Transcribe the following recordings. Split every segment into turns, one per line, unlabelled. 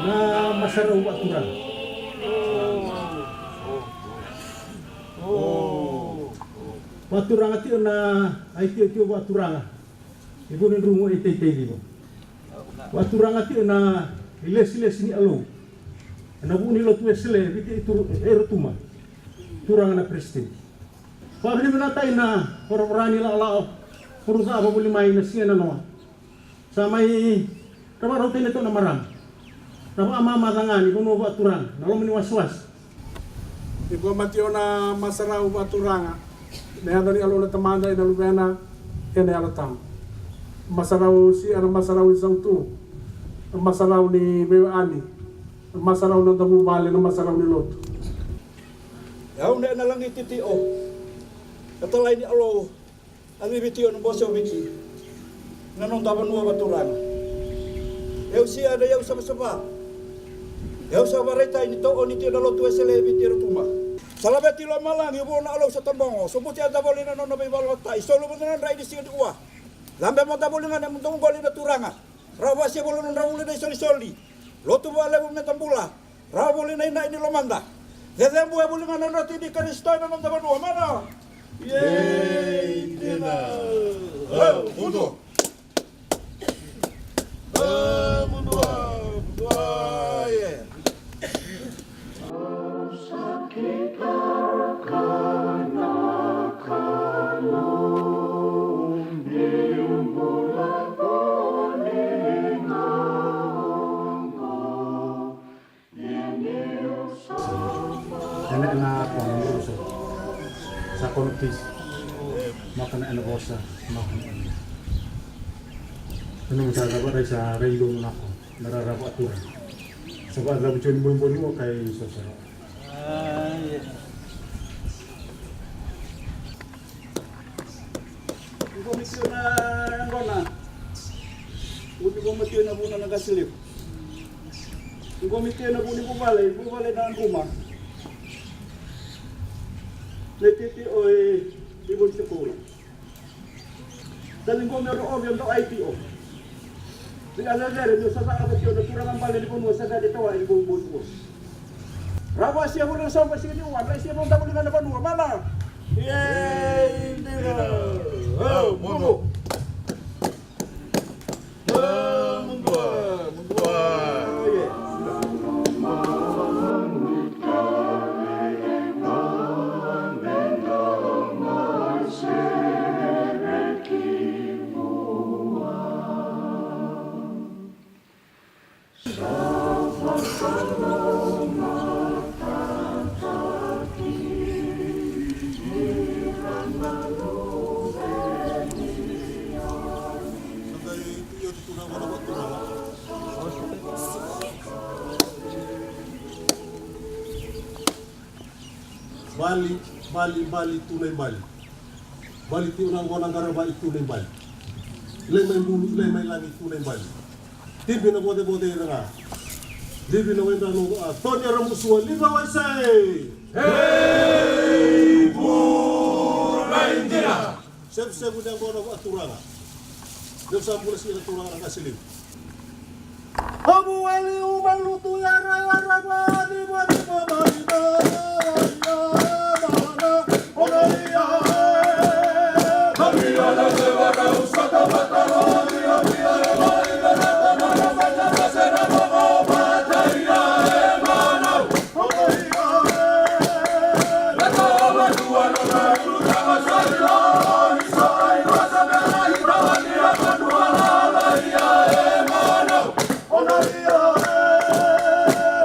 na masaraw aturan. Waturang ati na ay tiyo waturang. Ibu ni rungo itay libo. Waturang ati na iles ni alo. Nabu ni lot wesle biti itu erutuma. Turang na presiden. Pabili menatay na orang-orang nila alao. Purusa apa boleh main nasiya na no. Samay ramaraw tayo nito na marang. Nabu ama tangan ibu no waturang. Nalo meni was-was.
Ibu matio na masaraw waturanga. Nehanda ni alo na tamanda ina lubena ene alatam. Masaraw si ana masaraw isang tu. Masaraw ni Bewa Ani. Masaraw ng Damubali na masaraw ni Lot.
Yaw na lang ititio. Katalay ni alo ang ibitio ng boso wiki. Nanong taban mo baturan. Yaw siya na yaw sama-sama. Yaw sa baretay nito o nito na Lot wesele ibitio tuma. Salabat tilo malang ibu na alo sa tambongo. Subut ya daboli na no nabay balot tay. Solo mo na ray di siya uwa. Lambe mo daboli na mo tong goli na turanga. Rawa siya bolo na rawuli na soli. Lotu wala mo metambula. Rawuli na ina ini lomanda. Dezembu ya boli na roti di karisto na no dabano mana. Yey dina. Mundo. Mundo.
Anak na ako ng ruso sa kontis makan na bosa makan anong sasabat ay sa relo na ako nararabo aturan sabat rabo chun bumbuni mo kay sosara
Komisyon na angkona. Uti komisyon na muna nagasilip. Komisyon na muna bubalay na ang rumah. Letiti oy ibon sekula. Daling ko meron o yung IPO. Sigala na rin yung sasakabot yun, nagturang ang bala ni Puno sa ganito ay bubus-bus. Rawa siya mo rin sa masini uwan, ay siya mong damulingan na Panuwa, mana? Yay! Hindi na! Oh, Puno!
Bali tunay bali. Bali ti unang ko ng garaba tunay bali. Ilay may bulu, ilay may langit tunay bali. Tibi na bote-bote na nga. Libi na wenda nung Tonya Ramusua, liba waisay! Hey! Buray Indira! Sep-sep udang ko na aturanga. Diyos sa mula sila aturanga ng asilip. Habuali umaluto ya raya-raya di ba-di-ba-ba-di-ba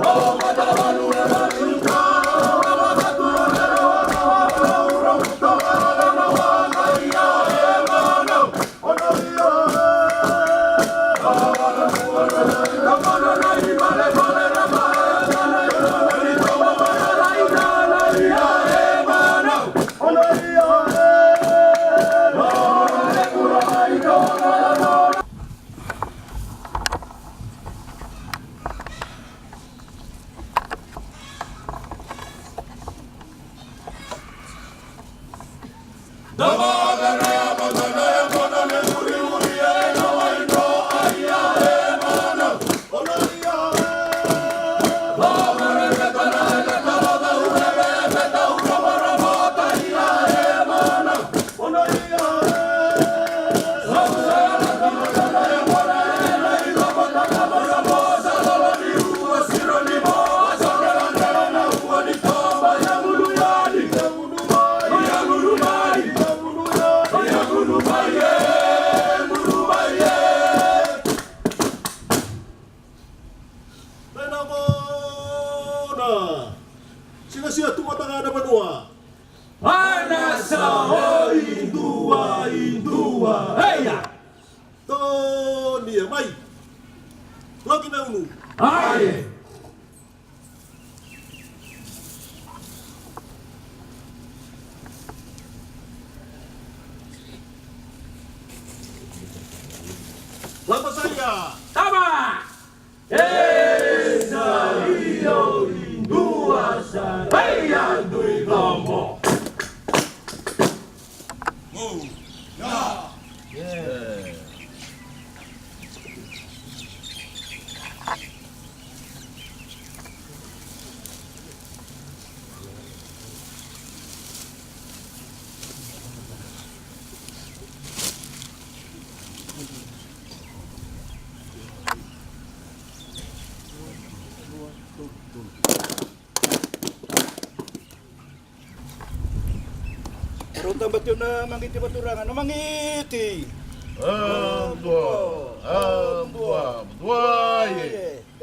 Oh,
Siya tumatanga na banua.
Ana sa hoi dua indua. Heya.
To dia mai. Lagi na unu.
Aye.
Lapa saya.
Tama. Esa iyo indua sa heya dui lomo.
Rota batyo na mangiti baturangan, na mangiti.
Ambua.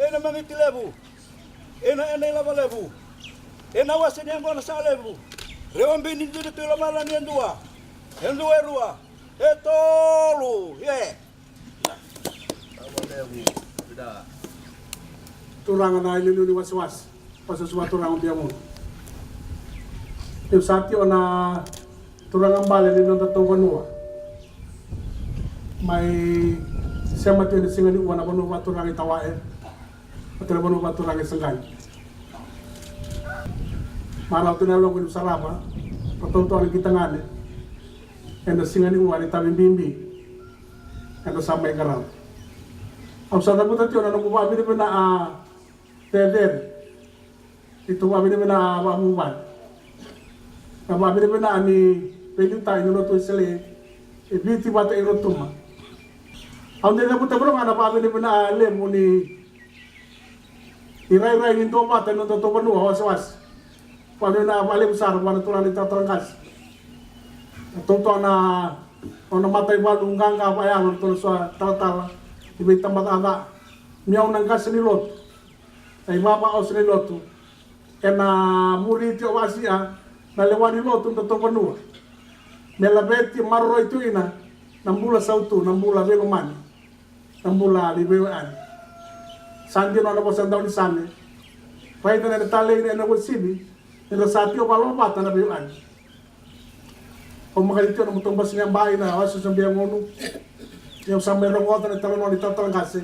Na mangiti lebu. Na lava lebu. Na wasin yang kona sa lebu. Rewan binin dito ito lamalan yan dua. Yan dua rua. Tolu.
Turangan na ililuni was-was. Pasuswa turangan biya mo. Yung satyo na turangan bale ni nung tatuwa nuwa. May siya matyo ni singa ni uwan na banuwa turangan itawae. At na banuwa turangan sanggay. Maraw tinalong ko yung sarapa. Patunto ang kita nga ni. Kaya singa ni uwan itabing bimbi. Kaya samay karaw. Ang sa nagutat yun, anong bumabi naman na teder. Ito bumabi naman na mamuman. Nababi naman na ni pwedeng tayo nunuto sila ibiti bata irotuma. Ang nila po tabro nga nababi naman na alim mo ni iray-ray ninto mata nung totoo nuwa was-was. Paano na alim sar, paano tulang nitatrangkas. Totoo na kung namatay ba lunggang kapayaman ito sa talatala. Ibig tamat-aga, miyaw nang gas ni Lot, ay mapaos ni Lot, kaya na muriti o Asia, naliwa ni Lot, totoo panua. Melabeti marro ito ina, nambula sautu, nambula veluman, nambula libewan. Sandi no po sa daw ni Sane, pahit na natalay ni Anawal Sibi, nilasati o palopatan na bewan. Kung makalito na mutumbas niyang bahay na, awas sa biyang uno, yung sa merong otan at talon ulit talang kasi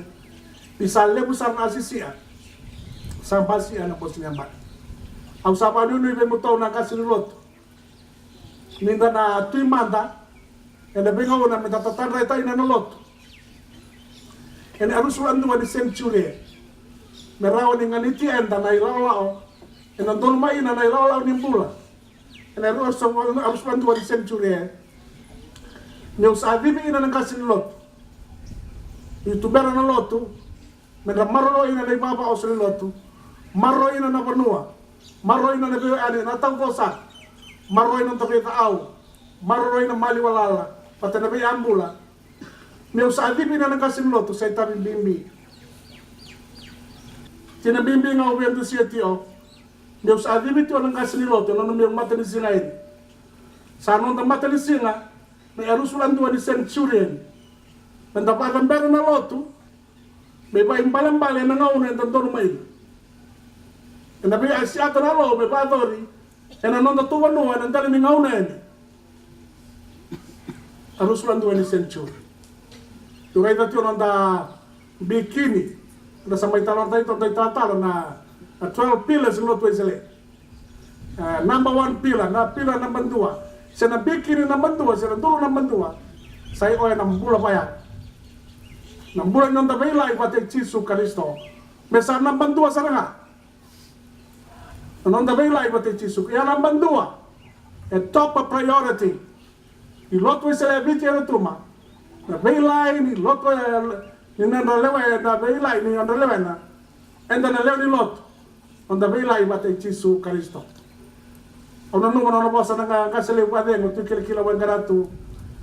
pisale po sa nasisiya sa basiya na po sinambat ang sapan yun ibig mo taon na kasinulot ninda na tuwing manda yan nabingaw na mitatatanda tayo na nalot yan arusulan doon ni century merawan ni nganiti enda na ilalao yan ang dolmai na ilalao ni mbula yan arusulan doon ni century yung sa adibing ina ng kasinulot YouTuber na loto, mera marro ina na ibaba o sa loto, marro ina na panua, marro ina na biyo ani na tangkosa, marro ina tabi taaw, marro ina maliwalala, pati na biyo ambula, miyo sa adibin na nagkasin loto sa itabing bimbi. Tinabimbi nga uwiyan doon siya tiyo, miyo sa adibin tiyo nagkasin loto, nang miyong matanisingayin. Sa anong na matanisinga, may arusulan doon ni Centurion, nandapatan pero na loto, may paimbalang-bali na ngauna yung tanto rumain. Nabi siya ito na lo, may patori, yan anong natuwanuhan, ang dali ni ngauna yan. Arusulan doon ni Century. Tugay natin yun ang bikini, na sa may talon tayo, tayo tatalo na 12 pillars ng loto sila. Number 1 pillar, na pillar number 2, Siya nabikini ng bandua, siya nanduro ng bandua, sa iyo ay nambula pa yan. Nambula ng tabela ay pati Jesu Kristo. Mesa ng bandua sa nga. Nang tabela ay pati Jesu. Kaya ng bandua, a top priority. Ilotwe sa lebiti ang tuma. Nabela ni lotwe ni nandalewe, nabela ni nandalewe na. And then nalewe ni lot. Nang tabela ay pati Jesu Kristo. Ono nungo na po sa nga kasaliwa din, ito kilawan garatu.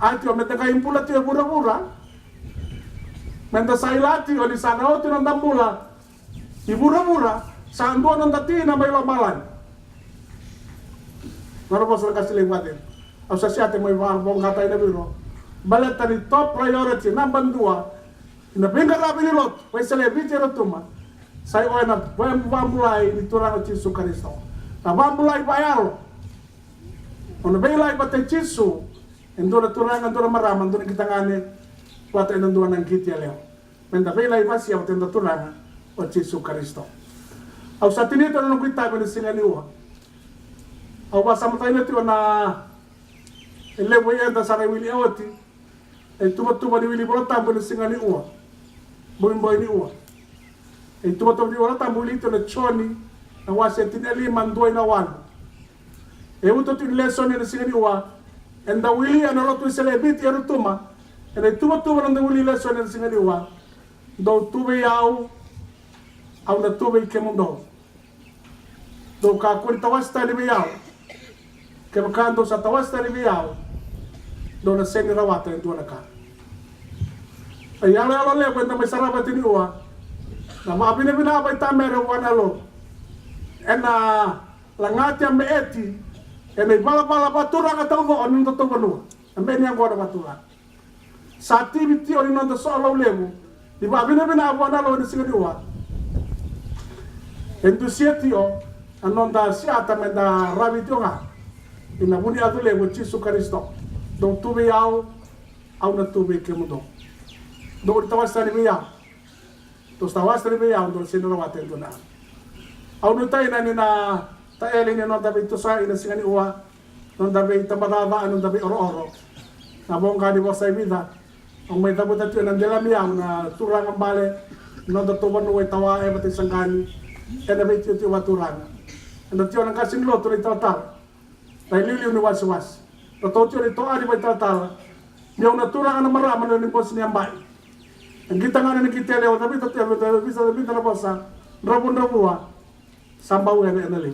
At yung meta kayong pula tiyo pura-pura. Menta sa ilati o di sana o tinong tambula. Ibura-pura, saan doon ang dati na may lamalan. Ano po sa kasaliwa din. O sa siyate may bong katay na biro. Balat ni top priority na bandua. Inabinga rabi ni Lot, may salibiti rotuma. Sa iyo na bamulay ni Turang at Jesu Kristo. Na bamulay bayaro. Ono belay pati Jesu, endo na turangan do na maraman do na kita ngani, wata endo na ngiti leo. Menda belay pa siya wata endo turangan o Jesu Kristo. Au sa tinito na kita ko ni singaniwa. Au basa mo tayo nito na elewo yenda sa wili awati. Tuba ni wili bola tambo ni singaniwa. Boy ni uwa. Tuba ni wala tambo lito na choni na wasa tinali mandoy na wano. Uto tin lesson ni singaniwa, and the wili ano lot with celebit yarutuma, and I tuba ng the wili lesson ni singaniwa, do tube yaw, au na tube kemundo. Do ka kun tawasta ni yaw, kemakando sa tawasta ni yaw, do na seni rawata do na ka. Ay ala le kwenta may sarabat ni uwa, na mabinabinabay tamere wanalo, and langati ang meeti. E may bala batura ka tao mo anong totoo no. Ambe niya ko na batura. Sa activity o nung so alaw levo. Di ba binabinawa na lo ni singaniwa. Entusiasmo o anong da siya tamenda rabito nga. Inabuni ato levo Jesu Kristo. Do tube yaw au na tube kemudo. Do tawas ni yaw. To tawas ni yaw do sinrawate do na. Au no tayo na ni na taelin ni nong dabi to sa ina singani uwa nong dabi tabaraba anong dabi oro-oro nabong ka di mo sa ibida ang may dabot at yun ang dilamiyaw na turang ang bale nong datuban uway tawa e pati sanggani e nabi ito ito waturang ang datiyo ng kasing lo tuloy tatal dahil liliw ni was-was natotyo nito ani ba tatal yung naturang ang maraman na nimpos niyang bay ang kita nga na nakitelew nabi tatyo bisa na po sa rabon-rabuwa sambaw yan na enali